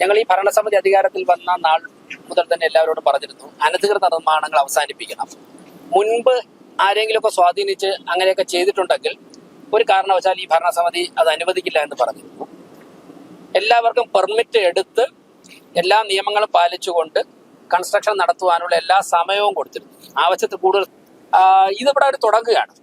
ഞങ്ങൾ ഈ ഭരണസമിതി അധികാരത്തിൽ വന്ന നാൾ മുതൽ തന്നെ എല്ലാവരോടും പറഞ്ഞിരുന്നു, അനധികൃത നിർമ്മാണങ്ങൾ അവസാനിപ്പിക്കണം. മുൻപ് ആരെങ്കിലുമൊക്കെ സ്വാധീനിച്ച് അങ്ങനെയൊക്കെ ചെയ്തിട്ടുണ്ടെങ്കിൽ ഒരു കാരണവശാൽ ഈ ഭരണസമിതി അത് അനുവദിക്കില്ല എന്ന് പറഞ്ഞിരുന്നു. എല്ലാവർക്കും പെർമിറ്റ് എടുത്ത് എല്ലാ നിയമങ്ങളും പാലിച്ചുകൊണ്ട് കൺസ്ട്രക്ഷൻ നടത്തുവാനുള്ള എല്ലാ സമയവും കൊടുത്തിരുന്നു. ആവശ്യത്തിൽ കൂടുതൽ ഇതിവിടെ ഒരു തുടങ്ങുകയാണ്.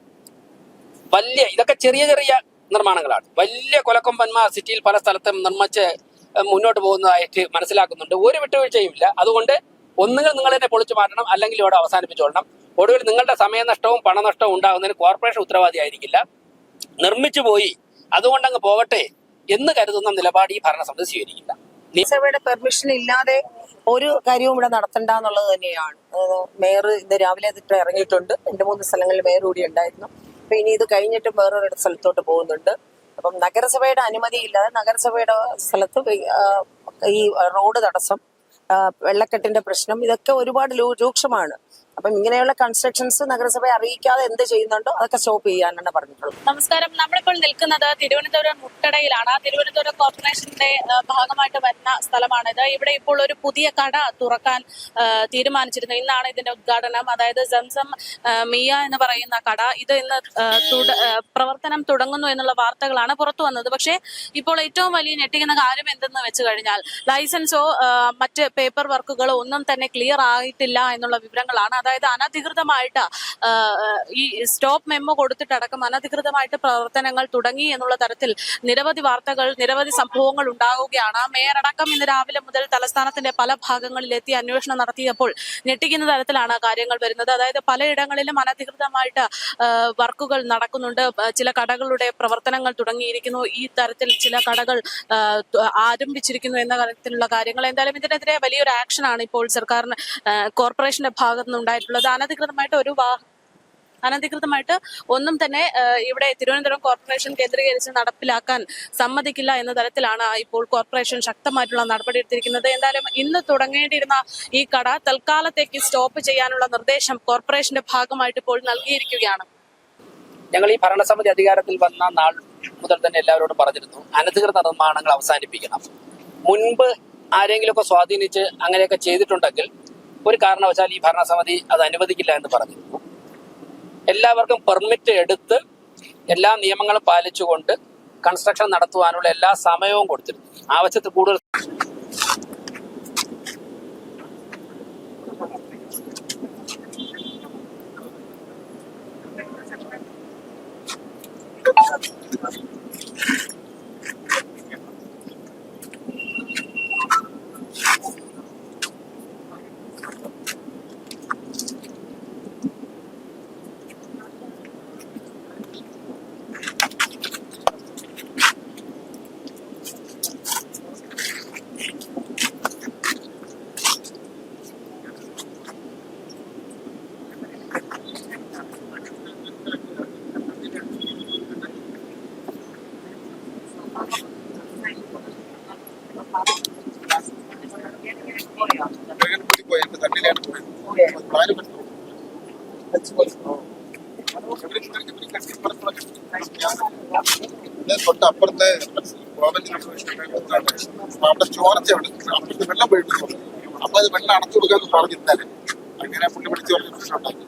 ഇതൊക്കെ ചെറിയ ചെറിയ നിർമ്മാണങ്ങളാണ്. വലിയ കൊലക്കൊമ്പന്മാർ സിറ്റിയിൽ പല സ്ഥലത്തും നിർമ്മിച്ച് മുന്നോട്ട് പോകുന്നതായിട്ട് മനസ്സിലാക്കുന്നുണ്ട്. ഒരു വിട്ടുവീഴ്ചയുമില്ല. അതുകൊണ്ട് ഒന്നുകിൽ നിങ്ങൾ തന്നെ പൊളിച്ചു മാറ്റണം, അല്ലെങ്കിൽ ഇവിടെ അവസാനിപ്പിച്ചോളണം. ഒടുവിൽ നിങ്ങളുടെ സമയനഷ്ടവും പണനഷ്ടവും ഉണ്ടാകുന്നതിന് കോർപ്പറേഷൻ ഉത്തരവാദിയായിരിക്കില്ല. നിർമ്മിച്ചു പോയി അതുകൊണ്ടങ്ങ് പോകട്ടെ എന്ന് കരുതുന്ന നിലപാട് ഈ ഭരണസമിതി സ്വീകരിക്കില്ല. നഗരസഭയുടെ പെർമിഷൻ ഇല്ലാതെ ഒരു കാര്യവും ഇവിടെ നടത്തണ്ട എന്നുള്ളത് തന്നെയാണ്. മേയർ ഇന്ന് രാവിലെ ഇറങ്ങിയിട്ടുണ്ട്. 2-3 സ്ഥലങ്ങളിൽ മേയർ കൂടി ഉണ്ടായിരുന്നു. അപ്പൊ ഇനി ഇത് കഴിഞ്ഞിട്ടും വേറൊരു സ്ഥലത്തോട്ട് പോകുന്നുണ്ട്. അപ്പം നഗരസഭയുടെ അനുമതി ഇല്ലാതെ നഗരസഭയുടെ സ്ഥലത്ത് ഈ റോഡ് തടസ്സം, വെള്ളക്കെട്ടിന്റെ പ്രശ്നം, ഇതൊക്കെ ഒരുപാട് രൂക്ഷമാണ്. അപ്പം ഇങ്ങനെയുള്ള കൺസ്ട്രക്ഷൻസ് നഗരസഭയെ അറിയിക്കാതെ എന്ത് ചെയ്യുന്നുണ്ടോ അതൊക്കെ സ്റ്റോപ്പ് ചെയ്യാനാണ് പറഞ്ഞിട്ടുള്ളത്. നമസ്കാരം. നമ്മളിപ്പോൾ നിൽക്കുന്നത് തിരുവനന്തപുരം മുട്ടടയിലാണ്. തിരുവനന്തപുരം കോർപ്പറേഷന്റെ ഭാഗമായിട്ട് വരുന്ന സ്ഥലമാണിത്. ഇവിടെ ഇപ്പോൾ ഒരു പുതിയ കട തുറക്കാൻ തീരുമാനിച്ചിരുന്നു. ഇന്നാണ് ഇതിന്റെ ഉദ്ഘാടനം. അതായത് സംസം മിയ എന്ന് പറയുന്ന കട, ഇത് ഇന്ന് പ്രവർത്തനം തുടങ്ങുന്നു എന്നുള്ള വാർത്തകളാണ് പുറത്തു വന്നത്. പക്ഷേ ഇപ്പോൾ ഏറ്റവും വലിയ ഞെട്ടിക്കുന്ന കാര്യം എന്തെന്ന് വെച്ച് കഴിഞ്ഞാൽ ലൈസൻസോ മറ്റ് പേപ്പർ വർക്കുകളോ ഒന്നും തന്നെ ക്ലിയർ ആയിട്ടില്ല എന്നുള്ള വിവരങ്ങളാണ്. അതായത് അനധികൃതമായിട്ട് ഈ സ്റ്റോപ്പ് മെമ്മോ കൊടുത്തിട്ടടക്കം അനധികൃതമായിട്ട് പ്രവർത്തനങ്ങൾ തുടങ്ങി എന്നുള്ള തരത്തിൽ നിരവധി വാർത്തകൾ, നിരവധി സംഭവങ്ങൾ ഉണ്ടാവുകയാണ്. മേയർ അടക്കം ഇന്ന് രാവിലെ മുതൽ തലസ്ഥാനത്തിന്റെ പല ഭാഗങ്ങളിലെത്തി അന്വേഷണം നടത്തിയപ്പോൾ ഞെട്ടിക്കുന്ന തരത്തിലാണ് കാര്യങ്ങൾ വരുന്നത്. അതായത് പലയിടങ്ങളിലും അനധികൃതമായിട്ട് വർക്കുകൾ നടക്കുന്നുണ്ട്. ചില കടകളുടെ പ്രവർത്തനങ്ങൾ തുടങ്ങിയിരിക്കുന്നു. ഈ തരത്തിൽ ചില കടകൾ ആരംഭിച്ചിരിക്കുന്നു എന്ന തരത്തിലുള്ള കാര്യങ്ങൾ. എന്തായാലും ഇതിനെതിരെ വലിയൊരു ആക്ഷനാണ് ഇപ്പോൾ സർക്കാരിന് കോർപ്പറേഷന്റെ ഭാഗത്തു നിന്നുണ്ടായിട്ടുള്ളത്. അനധികൃതമായിട്ട് ഒന്നും തന്നെ ഇവിടെ തിരുവനന്തപുരം കോർപ്പറേഷൻ കേന്ദ്രീകരിച്ച് നടപ്പിലാക്കാൻ സമ്മതിക്കില്ല എന്ന തരത്തിലാണ് ഇപ്പോൾ കോർപ്പറേഷൻ ശക്തമായിട്ടുള്ള നടപടി എടുത്തിരിക്കുന്നത്. എന്തായാലും ഇന്ന് തുടങ്ങേണ്ടിയിരുന്ന ഈ കട തൽക്കാലത്തേക്ക് സ്റ്റോപ്പ് ചെയ്യാനുള്ള നിർദ്ദേശം കോർപ്പറേഷന്റെ ഭാഗമായിട്ട് ഇപ്പോൾ നൽകിയിരിക്കുകയാണ്. ഞങ്ങൾ ഈ ഭരണസമിതി അധികാരത്തിൽ വന്ന നാൾ മുതൽ തന്നെ എല്ലാവരോടും പറഞ്ഞിരുന്നു, അനധികൃത നിർമ്മാണങ്ങൾ അവസാനിപ്പിക്കണം. മുൻപ് ആരെങ്കിലുമൊക്കെ സ്വാധീനിച്ച് അങ്ങനെയൊക്കെ ചെയ്തിട്ടുണ്ടെങ്കിൽ ഒരു കാരണവശാൽ ഈ ഭരണസമിതി അത് അനുവദിക്കില്ല എന്ന് പറഞ്ഞിരുന്നു. എല്ലാവർക്കും പെർമിറ്റ് എടുത്ത് എല്ലാ നിയമങ്ങളും പാലിച്ചുകൊണ്ട് കൺസ്ട്രക്ഷൻ നടത്തുവാനുള്ള എല്ലാ സമയവും കൊടുത്തിരുന്നു. ആവശ്യത്തിൽ കൂടുതൽ തൊട്ടപ്പുറത്തെ അവിടെ ചോർച്ചയുണ്ട്. അപ്പുറത്ത് വെള്ളം പോയിട്ടുണ്ട്. അപ്പൊ അത് വെള്ളം അടച്ചു കൊടുക്കാന്ന് പറഞ്ഞിരുന്നാല് അങ്ങനെ പുള്ളി പിടിച്ചു പറഞ്ഞ പ്രശ്നം ഉണ്ടാക്കി.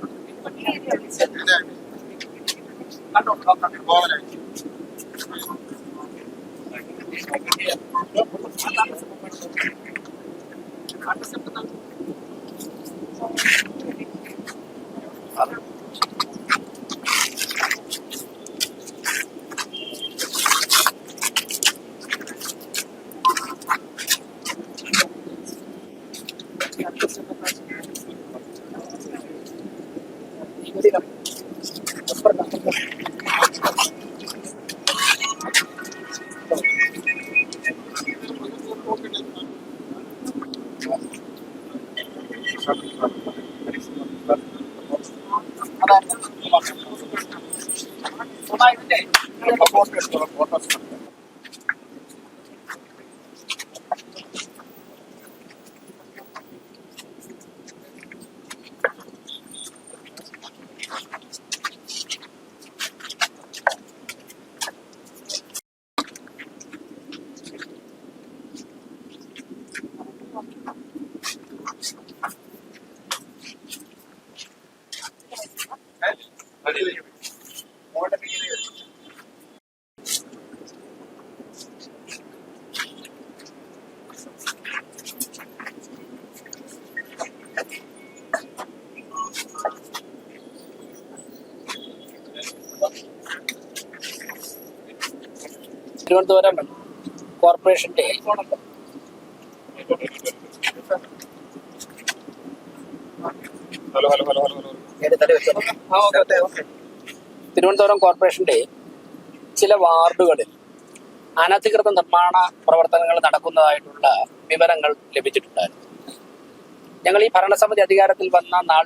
തിരുവനന്തപുരം കോർപ്പറേഷന്റെ തിരുവനന്തപുരം കോർപ്പറേഷന്റെ ചില വാർഡുകളിൽ അനധികൃത നിർമ്മാണ പ്രവർത്തനങ്ങൾ നടക്കുന്നതായിട്ടുള്ള വിവരങ്ങൾ ലഭിച്ചിട്ടുണ്ടായിരുന്നു. ഞങ്ങൾ ഈ ഭരണസമിതി അധികാരത്തിൽ വന്ന നാൾ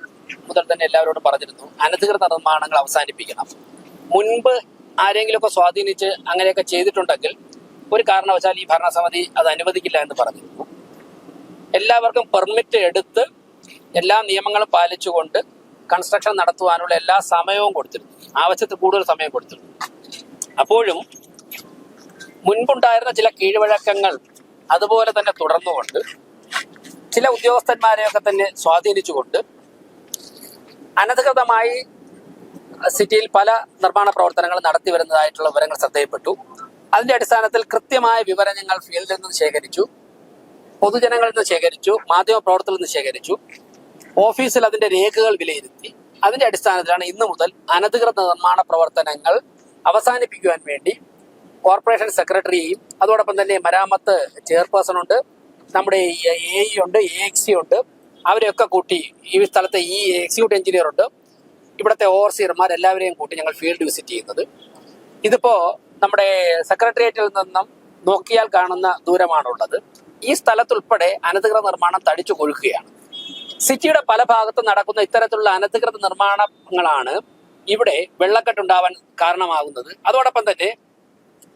മുതൽ തന്നെ എല്ലാവരോടും പറഞ്ഞിരുന്നു, അനധികൃത നിർമ്മാണങ്ങൾ അവസാനിപ്പിക്കണം. മുൻപ് ആരെങ്കിലുമൊക്കെ സ്വാധീനിച്ച് അങ്ങനെയൊക്കെ ചെയ്തിട്ടുണ്ടെങ്കിൽ ഒരു കാരണവശാൽ ഈ ഭരണസമിതി അത് അനുവദിക്കില്ല എന്ന് പറഞ്ഞിരുന്നു. എല്ലാവർക്കും പെർമിറ്റ് എടുത്ത് എല്ലാ നിയമങ്ങളും പാലിച്ചുകൊണ്ട് കൺസ്ട്രക്ഷൻ നടത്തുവാനുള്ള എല്ലാ സമയവും കൊടുത്തിരുന്നു, ആവശ്യത്തിൽ കൂടുതൽ സമയം കൊടുത്തിരുന്നു. അപ്പോഴും മുൻപുണ്ടായിരുന്ന ചില കീഴ്വഴക്കങ്ങൾ അതുപോലെ തന്നെ തുടർന്നുകൊണ്ട് ചില ഉദ്യോഗസ്ഥന്മാരെയൊക്കെ തന്നെ സ്വാധീനിച്ചുകൊണ്ട് അനധികൃതമായി സിറ്റിയിൽ പല നിർമ്മാണ പ്രവർത്തനങ്ങൾ നടത്തി വരുന്നതായിട്ടുള്ള വിവരങ്ങൾ ശ്രദ്ധയിൽപ്പെട്ടു. അതിന്റെ അടിസ്ഥാനത്തിൽ കൃത്യമായ വിവരം ഞങ്ങൾ ഫീൽഡിൽ നിന്ന് ശേഖരിച്ചു, പൊതുജനങ്ങളിൽ നിന്ന് ശേഖരിച്ചു, മാധ്യമ പ്രവർത്തകരിൽ നിന്ന് ശേഖരിച്ചു, ഓഫീസിൽ അതിന്റെ രേഖകൾ വിലയിരുത്തി. അതിന്റെ അടിസ്ഥാനത്തിലാണ് ഇന്നു മുതൽ അനധികൃത നിർമ്മാണ പ്രവർത്തനങ്ങൾ അവസാനിപ്പിക്കുവാൻ വേണ്ടി കോർപ്പറേഷൻ സെക്രട്ടറിയെയും അതോടൊപ്പം തന്നെ മരാമത്ത് ചെയർപേഴ്സൺ ഉണ്ട്, നമ്മുടെ AE ഉണ്ട്, AXC ഉണ്ട്, അവരെയൊക്കെ കൂട്ടി ഈ സ്ഥലത്തെ ഈ എക്സിക്യൂട്ടീവ് എഞ്ചിനീയർ ഉണ്ട്, ഇവിടുത്തെ ഓവർസിയർമാർ എല്ലാവരെയും കൂട്ടി ഞങ്ങൾ ഫീൽഡ് വിസിറ്റ് ചെയ്യുന്നത്. ഇതിപ്പോ നമ്മുടെ സെക്രട്ടേറിയറ്റിൽ നിന്നും നോക്കിയാൽ കാണുന്ന ദൂരമാണുള്ളത്. ഈ സ്ഥലത്തുൾപ്പെടെ അനധികൃത നിർമ്മാണം തടിച്ചു കൊഴുക്കുകയാണ്. സിറ്റിയുടെ പല ഭാഗത്തും നടക്കുന്ന ഇത്തരത്തിലുള്ള അനധികൃത നിർമ്മാണങ്ങളാണ് ഇവിടെ വെള്ളക്കെട്ടുണ്ടാവാൻ കാരണമാകുന്നത്. അതോടൊപ്പം തന്നെ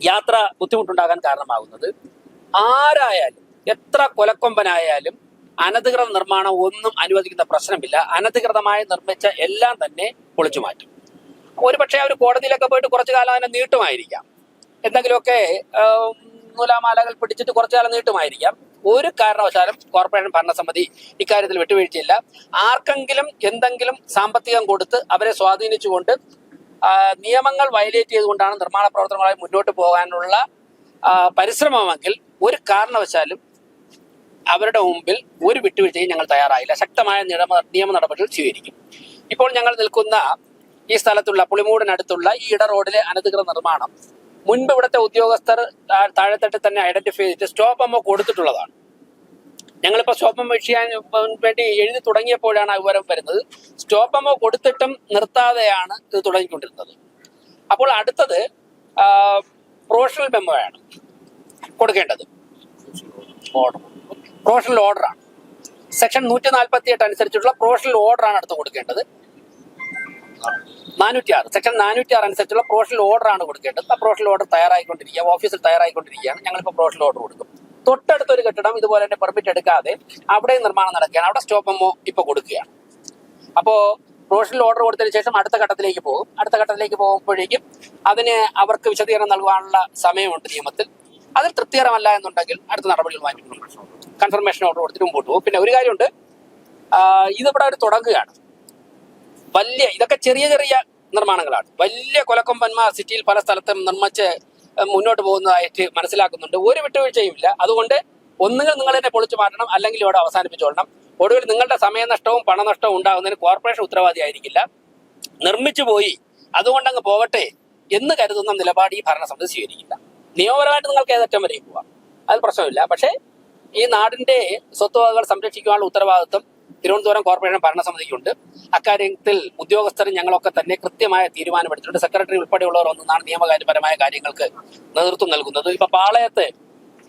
യാത്ര ബുദ്ധിമുട്ടുണ്ടാകാൻ കാരണമാകുന്നത്. ആരായാലും എത്ര കൊലക്കൊമ്പനായാലും അനധികൃത നിർമ്മാണം ഒന്നും അനുവദിക്കുന്ന പ്രശ്നമില്ല. അനധികൃതമായി നിർമ്മിച്ച എല്ലാം തന്നെ പൊളിച്ചു മാറ്റും. ഒരുപക്ഷെ അവർ കോടതിയിലൊക്കെ പോയിട്ട് കുറച്ചു കാലം അതിനെ നീട്ടുമായിരിക്കാം, എന്തെങ്കിലുമൊക്കെ നൂലാമാലകൾ പിടിച്ചിട്ട് കുറച്ചു കാലം നീട്ടുമായിരിക്കാം. ഒരു കാരണവശാലും കോർപ്പറേഷൻ ഭരണസമിതി ഇക്കാര്യത്തിൽ വിട്ടുവീഴ്ചയില്ല. ആർക്കെങ്കിലും എന്തെങ്കിലും സാമ്പത്തികം കൊടുത്ത് അവരെ സ്വാധീനിച്ചുകൊണ്ട് നിയമങ്ങൾ വയലേറ്റ് ചെയ്തുകൊണ്ടാണ് നിർമ്മാണ പ്രവർത്തനങ്ങളുമായി മുന്നോട്ട് പോകാനുള്ള പരിശ്രമമെങ്കിൽ ഒരു കാരണവശാലും അവരുടെ മുമ്പിൽ ഒരു വിട്ടുവീഴ്ചയും ഞങ്ങൾ തയ്യാറായില്ല. ശക്തമായ നിയമ നടപടികൾ സ്വീകരിക്കും. ഇപ്പോൾ ഞങ്ങൾ നിൽക്കുന്ന ഈ സ്ഥലത്തുള്ള പുളിമൂടിനടുത്തുള്ള ഈ ഇട റോഡിലെ അനധികൃത നിർമ്മാണം മുൻപ് ഇവിടുത്തെ ഉദ്യോഗസ്ഥർ താഴെത്തട്ടിൽ തന്നെ ഐഡന്റിഫൈ ചെയ്തിട്ട് സ്റ്റോപ്പ് അമ്മ കൊടുത്തിട്ടുള്ളതാണ്. ഞങ്ങളിപ്പോൾ സ്റ്റോപ്പ് അമ്മ ചെയ്യാൻ വേണ്ടി എഴുതി തുടങ്ങിയപ്പോഴാണ് ആ വിവരം വരുന്നത്. സ്റ്റോപ്പ് അമ്മ കൊടുത്തിട്ടും നിർത്താതെയാണ് ഇത് തുടങ്ങിക്കൊണ്ടിരുന്നത്. അപ്പോൾ അടുത്തത് പ്രൊഫഷണൽ മെമ്മോയാണ് കൊടുക്കേണ്ടത്. പ്രൊഫഷണൽ ഓർഡറാണ്. സെക്ഷൻ 148 അനുസരിച്ചുള്ള പ്രൊഫഷണൽ ഓർഡറാണ് അടുത്ത് കൊടുക്കേണ്ടത്. 406 സെക്ഷൻ 406 അനുസരിച്ചുള്ള പ്രൊഫഷണൽ ഓർഡറാണ് കൊടുക്കേണ്ടത്. ആ പ്രൊഫഷണൽ ഓർഡർ തയ്യാറായിക്കൊണ്ടിരിക്കുക, ഓഫീസിൽ തയ്യാറായിക്കൊണ്ടിരിക്കുകയാണ്. ഞങ്ങളിപ്പോൾ പ്രൊഫഷണൽ ഓർഡർ കൊടുക്കും. തൊട്ടടുത്തൊരു കെട്ടിടം ഇതുപോലെ തന്നെ പെർമിറ്റ് എടുക്കാതെ അവിടെ നിർമ്മാണം നടക്കുകയാണ്. അവിടെ സ്റ്റോപ്പ് മെമ്മോ ഇപ്പോൾ കൊടുക്കുകയാണ്. അപ്പോൾ പ്രൊഫഷണൽ ഓർഡർ കൊടുത്തതിന് ശേഷം അടുത്ത ഘട്ടത്തിലേക്ക് പോകും. അടുത്ത ഘട്ടത്തിലേക്ക് പോകുമ്പോഴേക്കും അതിന് അവർക്ക് വിശദീകരണം നൽകാനുള്ള സമയമുണ്ട് നിയമത്തിൽ. അതിൽ തൃപ്തികരമല്ല എന്നുണ്ടെങ്കിൽ അടുത്ത നടപടികൾ വാങ്ങിക്കുന്നു. കൺഫർമേഷൻ ഓർഡർ കൊടുത്തിട്ട് മുമ്പോട്ട് പോകും. പിന്നെ ഒരു കാര്യമുണ്ട്, ഇതിവിടെ ഒരു തുടങ്ങുകയാണ്. ഇതൊക്കെ ചെറിയ ചെറിയ നിർമ്മാണങ്ങളാണ്. വലിയ കൊലക്കൊമ്പന്മാർ സിറ്റിയിൽ പല സ്ഥലത്തും നിർമ്മിച്ച് മുന്നോട്ട് പോകുന്നതായിട്ട് മനസ്സിലാക്കുന്നുണ്ട്. ഒരു വിട്ടുവീഴ്ചയും ഇല്ല. അതുകൊണ്ട് ഒന്നുകിൽ നിങ്ങൾ തന്നെ പൊളിച്ചു മാറ്റണം, അല്ലെങ്കിൽ ഇവിടെ അവസാനിപ്പിച്ചോളണം. ഒടുവിൽ നിങ്ങളുടെ സമയനഷ്ടവും പണനഷ്ടവും ഉണ്ടാകുന്നതിന് കോർപ്പറേഷൻ ഉത്തരവാദിയായിരിക്കില്ല. നിർമ്മിച്ചു പോയി അതുകൊണ്ടങ്ങ് പോകട്ടെ എന്ന് കരുതുന്ന നിലപാട് ഈ ഭരണസമിതി സ്വീകരിക്കില്ല. നിയമപരമായിട്ട് നിങ്ങൾക്ക് ഏതറ്റം വരെയും പോവാം, അത് പ്രശ്നമില്ല. പക്ഷേ ഈ നാടിന്റെ സ്വത്തുവകകൾ സംരക്ഷിക്കാനുള്ള ഉത്തരവാദിത്വം തിരുവനന്തപുരം കോർപ്പറേഷൻ ഭരണസമിതിക്കുണ്ട്. അക്കാര്യത്തിൽ ഉദ്യോഗസ്ഥരും ഞങ്ങളൊക്കെ തന്നെ കൃത്യമായ തീരുമാനമെടുത്തിട്ടുണ്ട്. സെക്രട്ടറി ഉൾപ്പെടെയുള്ളവർ ഒന്നാണ് നിയമകാര്യപരമായ കാര്യങ്ങൾക്ക് നേതൃത്വം നൽകുന്നത്. ഇപ്പൊ പാളയത്ത്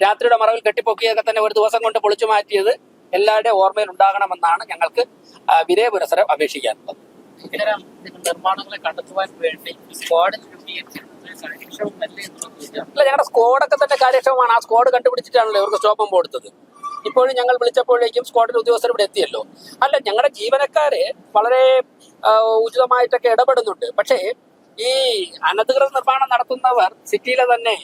രാത്രിയുടെ മറവിൽ കെട്ടിപ്പൊക്കിയൊക്കെ തന്നെ ഒരു ദിവസം കൊണ്ട് പൊളിച്ചു മാറ്റിയത് എല്ലാവരുടെയും ഓർമ്മയിൽ ഉണ്ടാകണമെന്നാണ് ഞങ്ങൾക്ക് വിനയപുരസരം അപേക്ഷിക്കാനുള്ളത്. ഇത്തരം നിർമ്മാണങ്ങളെ കണ്ടെത്തുവാൻ വേണ്ടി സ്ക്വാഡ് അല്ല, ഞങ്ങളുടെ സ്ക്വാഡൊക്കെ തന്നെ കാര്യക്ഷമമാണ്. ആ സ്ക്വാഡ് കണ്ടുപിടിച്ചിട്ടാണല്ലോ ഇവർക്ക് സ്റ്റോപ്പം കൊടുത്തത്. ഇപ്പോഴും ഞങ്ങൾ വിളിച്ചപ്പോഴേക്കും സ്ക്വാഡിന്റെ ഉദ്യോഗസ്ഥർ ഇവിടെ എത്തിയല്ലോ. അല്ല, ഞങ്ങളുടെ ജീവനക്കാര് വളരെ ഉചിതമായിട്ടൊക്കെ ഇടപെടുന്നുണ്ട്. പക്ഷേ ഈ അനധികൃത നിർമ്മാണം നടത്തുന്നവർ സിറ്റിയിലെ തന്നെ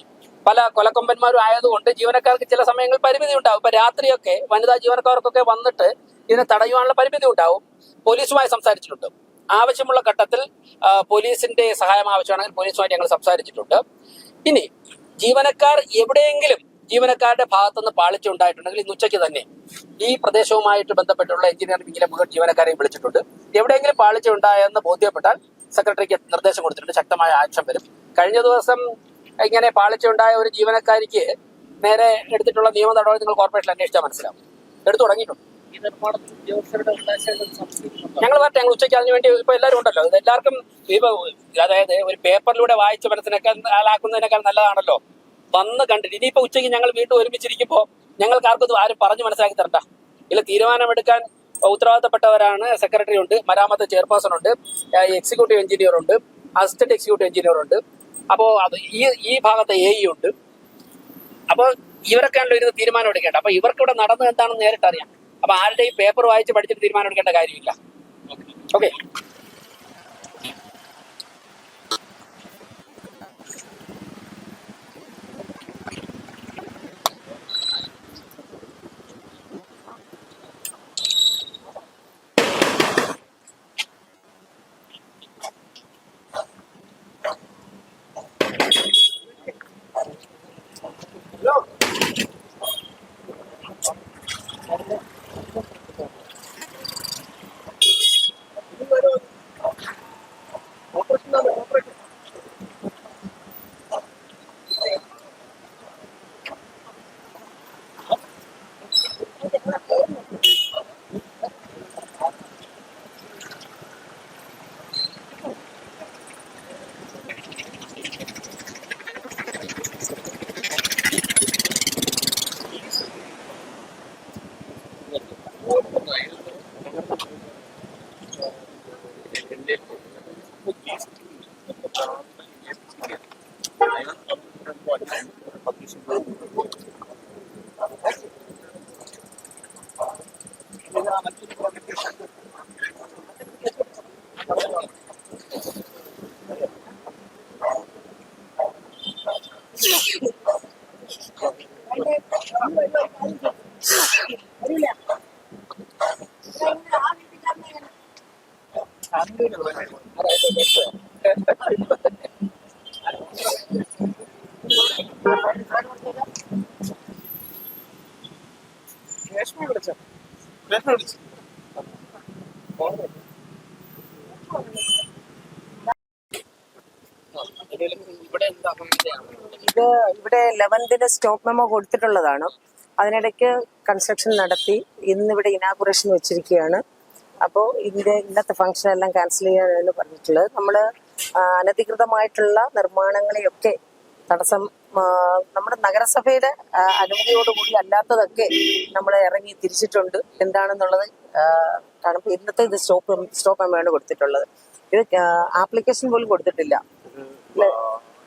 പല കൊലക്കൊമ്പന്മാരും ആയതുകൊണ്ട് ജീവനക്കാർക്ക് ചില സമയങ്ങളിൽ പരിമിതി ഉണ്ടാവും. ഇപ്പൊ രാത്രിയൊക്കെ വനിതാ ജീവനക്കാർക്കൊക്കെ വന്നിട്ട് ഇതിനെ തടയുവാനുള്ള പരിമിതി ഉണ്ടാവും. പോലീസുമായി സംസാരിച്ചിട്ടുണ്ട്. ആവശ്യമുള്ള ഘട്ടത്തിൽ പോലീസിന്റെ സഹായം ആവശ്യമാണെങ്കിൽ പോലീസുമായിട്ട് ഞങ്ങൾ സംസാരിച്ചിട്ടുണ്ട്. ഇനി ജീവനക്കാർ എവിടെയെങ്കിലും ജീവനക്കാരുടെ ഭാഗത്തുനിന്ന് പാളിച്ച ഉണ്ടായിട്ടുണ്ടെങ്കിൽ ഇന്ന് ഉച്ചയ്ക്ക് തന്നെ ഈ പ്രദേശവുമായിട്ട് ബന്ധപ്പെട്ടുള്ള എഞ്ചിനീയറിംഗ് വിങ്ങിലെ മുഴുവൻ ജീവനക്കാരെയും വിളിച്ചിട്ടുണ്ട്. എവിടെയെങ്കിലും പാളിച്ച ഉണ്ടായെന്ന് ബോധ്യപ്പെട്ടാൽ സെക്രട്ടറിക്ക് നിർദ്ദേശം കൊടുത്തിട്ടുണ്ട്, ശക്തമായ ആക്ഷൻ വരും. കഴിഞ്ഞ ദിവസം ഇങ്ങനെ പാളിച്ച ഉണ്ടായ ഒരു ജീവനക്കാരിക്ക് നേരെ എടുത്തിട്ടുള്ള നിയമ നടപടി നിങ്ങൾ കോർപ്പറേഷൻ അന്വേഷിച്ചാൽ മനസ്സിലാവും. എടുത്തു തുടങ്ങിയിട്ടുണ്ട്. ഈ നിർമ്മാണത്തിൽ ഉദ്യോഗസ്ഥരുടെ ഉദ്ദേശങ്ങൾ സംശയിക്കുന്നുണ്ടോ? ഞങ്ങൾ ഉച്ചയ്ക്ക് അതിന് വേണ്ടി ഇപ്പൊ എല്ലാവരും ഉണ്ടല്ലോ, ഇത് എല്ലാവർക്കും അതായത് ഒരു പേപ്പറിലൂടെ വായിച്ച് മനസ്സിലാക്കുന്നതിനേക്കാൾ നല്ലതാണല്ലോ വന്ന് കണ്ടിട്ട്. ഇനിയിപ്പോ ഉച്ചയ്ക്ക് ഞങ്ങൾ വീണ്ടും ഒരുമിച്ചിരിക്കുമ്പോ ഞങ്ങൾക്ക് ആർക്കും ആരും പറഞ്ഞു മനസ്സിലാക്കി തരണ്ട. ഇതിൽ തീരുമാനമെടുക്കാൻ ഉത്തരവാദിത്തപ്പെട്ടവരാണ്. സെക്രട്ടറി ഉണ്ട്, മരാമത്ത് ചെയർപേഴ്സൺ ഉണ്ട്, എക്സിക്യൂട്ടീവ് എഞ്ചിനീയർ ഉണ്ട്, അസിസ്റ്റന്റ് എക്സിക്യൂട്ടീവ് എഞ്ചിനീയർ ഉണ്ട്. അപ്പോൾ അത് ഈ ഭാഗത്ത് AE ഉണ്ട്. അപ്പോൾ ഇവരൊക്കെയാണല്ലോ ഇരുന്ന് തീരുമാനം എടുക്കേണ്ടത്. അപ്പൊ ഇവർക്ക് ഇവിടെ നടന്നത് എന്താണെന്ന് നേരിട്ട് അറിയാം. അപ്പൊ ആരുടെ ഈ പേപ്പർ വായിച്ച് പഠിച്ചിട്ട് തീരുമാനം എടുക്കേണ്ട കാര്യമില്ല. ഓക്കെ. ഇത് ഇവിടെ 11ന് സ്റ്റോപ്പ് മെമ്മോ കൊടുത്തിട്ടുള്ളതാണ്. അതിനിടയ്ക്ക് കൺസ്ട്രക്ഷൻ നടത്തി ഇന്നിവിടെ ഇനാഗുറേഷൻ വെച്ചിരിക്കുകയാണ്. അപ്പോൾ ഇന്നത്തെ ഫംഗ്ഷൻ എല്ലാം ക്യാൻസൽ ചെയ്യാനാണ് പറഞ്ഞിട്ടുള്ളത്. നമ്മൾ അനധികൃതമായിട്ടുള്ള നിർമ്മാണങ്ങളെയൊക്കെ തടസ്സം നമ്മുടെ നഗരസഭയുടെ അനുമതിയോടുകൂടി അല്ലാത്തതൊക്കെ നമ്മൾ ഇറങ്ങി തിരിച്ചിട്ടുണ്ട്. എന്താണെന്നുള്ളത് കാണുമ്പോൾ ഇന്നത്തെ ഇത് സ്റ്റോപ്പ് മെമ്മോയാണ് കൊടുത്തിട്ടുള്ളത്. ഇത് ആപ്ലിക്കേഷൻ പോലും കൊടുത്തിട്ടില്ല.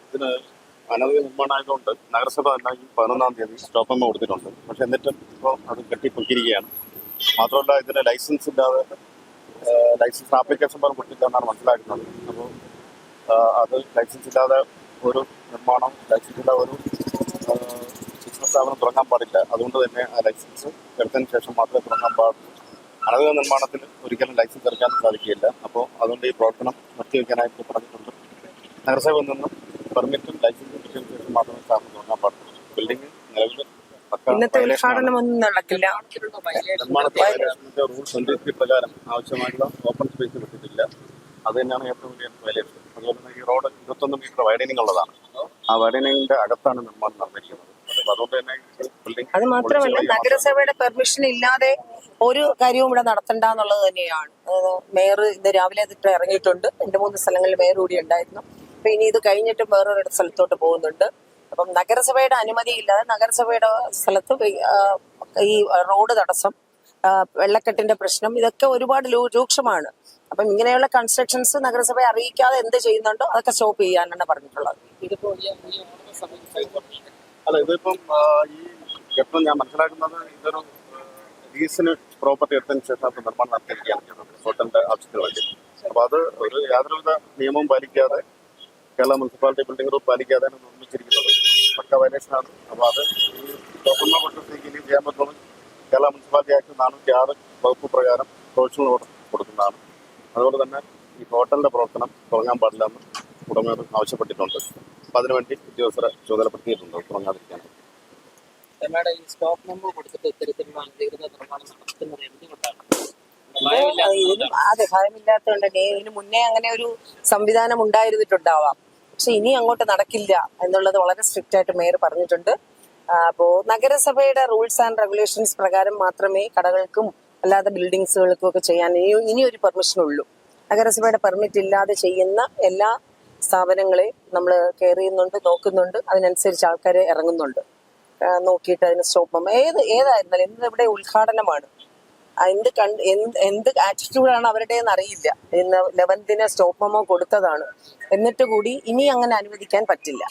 ഇതിന് അനധികൃത നിർമ്മാണമായതുകൊണ്ട് നഗരസഭ തന്നെ ഈ 11-ാം തീയതി സ്റ്റോപ്പ് മെമ്മോ കൊടുത്തിട്ടുണ്ട്. പക്ഷെ എന്നിട്ടും ഇപ്പോൾ അത് കെട്ടിപ്പൊക്കിയിരിക്കുകയാണ്. മാത്രമല്ല ഇതിന് ലൈസൻസ് ഇല്ലാതെ ലൈസൻസ് ആപ്ലിക്കേഷൻ പോലും കൊടുത്തില്ല എന്നാണ് മനസ്സിലാക്കുന്നത്. അപ്പോൾ അത് ലൈസൻസ് ഇല്ലാതെ ഒരു നിർമ്മാണം, ലൈസൻസ് ഇല്ലാതെ ഒരു ബിസിനസ് സ്ഥാപനം തുടങ്ങാൻ പാടില്ല. അതുകൊണ്ട് തന്നെ ആ ലൈസൻസ് എടുത്തതിന് ശേഷം മാത്രമേ തുടങ്ങാൻ പാടുള്ളൂ. അനധികൃത നിർമ്മാണത്തിൽ ഒരിക്കലും ലൈസൻസ് എടുക്കാൻ സാധിക്കില്ല. അപ്പോൾ അതുകൊണ്ട് ഈ പ്രവർത്തനം നിർത്തിവെക്കാനായിട്ട് പറഞ്ഞിട്ടുണ്ട്. നഗരസഭയിൽ നിന്നും പെർമിറ്റും ലൈസൻസും കിട്ടിയതിനു ശേഷം മാത്രമേ സ്ഥാപനം തുടങ്ങാൻ പാടുള്ളൂ. ബിൽഡിംഗ് നിലവിൽ ഇന്നത്തെ ഉദ്ഘാടനമൊന്നും നടക്കില്ല. നിർമ്മാണത്തിന്റെ റൂൾ 23 പ്രകാരം ആവശ്യമായിട്ടുള്ള ഓപ്പൺ സ്പേസ് വിട്ടിട്ടില്ല. അത് തന്നെയാണ് ഏറ്റവും വലിയ വയലേഷൻ. അതുപോലെ തന്നെ ഈ റോഡ് 21 മീറ്റർ വൈഡനിങ് ഉള്ളതാണ്. ആ വൈഡനിങ്ങിന്റെ അകത്താണ് നിർമ്മാണം നടന്നിരിക്കുന്നത്. അതുകൊണ്ട് തന്നെ ബിൽഡിംഗ് അത് മാത്രമല്ല നഗരസഭയുടെ പെർമിഷൻ ഇല്ലാതെ ഒരു കാര്യവും ഇവിടെ നടത്തണ്ടെന്നുള്ളത് തന്നെയാണ്. മേയർ ഇന്ന് രാവിലെ ഇറങ്ങിയിട്ടുണ്ട്. 2-3 സ്ഥലങ്ങളിൽ മേയർ കൂടി ഉണ്ടായിരുന്നു. അപ്പൊ ഇനി ഇത് കഴിഞ്ഞിട്ട് വേറൊരു സ്ഥലത്തോട്ട് പോകുന്നുണ്ട്. അപ്പം നഗരസഭയുടെ അനുമതി ഇല്ലാതെ നഗരസഭയുടെ സ്ഥലത്ത് ഈ റോഡ് തടസ്സം, വെള്ളക്കെട്ടിന്റെ പ്രശ്നം, ഇതൊക്കെ ഒരുപാട് രൂക്ഷമാണ്. അപ്പം ഇങ്ങനെയുള്ള കൺസ്ട്രക്ഷൻസ് നഗരസഭയെ അറിയിക്കാതെ എന്ത് ചെയ്യുന്നുണ്ടോ അതൊക്കെ സ്റ്റോപ്പ് ചെയ്യാനാണ് പറഞ്ഞിട്ടുള്ളത്. ഇതിപ്പോ അല്ല, ഇതിപ്പം ഈ ഘട്ടം ഞാൻ മനസ്സിലാക്കുന്നത് ഇതൊരു ലീസിന് പ്രോപ്പർട്ടി എടുത്തതിന് ശേഷം അത് നിർമ്മാണം നടത്തിയിരിക്കുകയാണ് ഹോട്ടലിന്റെ ആവശ്യത്തിന് വേണ്ടി. അപ്പൊ അത് ഒരു യാതൊരുവിധ നിയമവും പാലിക്കാതെ, കേരള മുനിസിപ്പാലിറ്റി ബിൽഡിംഗ് റൂൾ പാലിക്കാതെയാണ് നിർമ്മിച്ചിരിക്കുന്നത്. പക്ക വയലേഷനാണ്. അപ്പോൾ അത് ഈ ഗവൺമെന്റ് വർഷത്തേക്ക് ഇനി ചെയ്യാൻ പറ്റുന്നത് കേരള മുനിസിപ്പാലിറ്റി ആക്ട് 406 വകുപ്പ് പ്രകാരം പ്രൊവിഷണൽ ഓർഡർ കൊടുക്കുന്നതാണ്. അതുപോലെ തന്നെ ഈ ഹോട്ടലിന്റെ പ്രവർത്തനം തുടങ്ങാൻ പാടില്ലെന്ന് ഉടമയോട് ആവശ്യപ്പെട്ടിട്ടുണ്ട്. അപ്പം അതിനുവേണ്ടി ഉദ്യോഗസ്ഥരെ ചുമതലപ്പെടുത്തിയിട്ടുണ്ട് തുടങ്ങാതിരിക്കാൻ. മേഡം, ഈ സ്റ്റോപ്പ് മെമ്മോ കൊടുത്തിട്ട് ഇത്തരത്തിലുള്ള അനധികൃത നിർമ്മാണം നടത്തുന്നത് എന്തുകൊണ്ടാണ്? അതെ, ഭയമില്ലാത്തതുകൊണ്ട് തന്നെ ഇതിന് മുന്നേ അങ്ങനെ ഒരു സംവിധാനം ഉണ്ടായിരുന്നിട്ടുണ്ടാവാം. പക്ഷെ ഇനി അങ്ങോട്ട് നടക്കില്ല എന്നുള്ളത് വളരെ സ്ട്രിക്റ്റ് ആയിട്ട് മേയർ പറഞ്ഞിട്ടുണ്ട്. അപ്പോ നഗരസഭയുടെ റൂൾസ് ആൻഡ് റെഗുലേഷൻസ് പ്രകാരം മാത്രമേ കടകൾക്കും അല്ലാതെ ബിൽഡിങ്സുകൾക്കും ഒക്കെ ചെയ്യാൻ ഇനി ഒരു പെർമിഷൻ ഉള്ളൂ. നഗരസഭയുടെ പെർമിറ്റ് ഇല്ലാതെ ചെയ്യുന്ന എല്ലാ സ്ഥാപനങ്ങളെയും നമ്മൾ കെയർ ചെയ്യുന്നുണ്ട്, നോക്കുന്നുണ്ട്. അതിനനുസരിച്ച് ആൾക്കാർ ഇറങ്ങുന്നുണ്ട്. നോക്കിയിട്ട് അതിന് സ്റ്റോപ്പ് ഏതായിരുന്നാലും ഇവിടെ ഉദ്ഘാടനമാണ്. എന്ത് ആറ്റിറ്റ്യൂഡാണ് അവരുടേന്ന് അറിയില്ല. ഇന്ന് 11ന് സ്റ്റോപ്പ് മെമ്മോ കൊടുത്തതാണ്. എന്നിട്ട് കൂടി ഇനി അങ്ങനെ അനുവദിക്കാൻ പറ്റില്ല.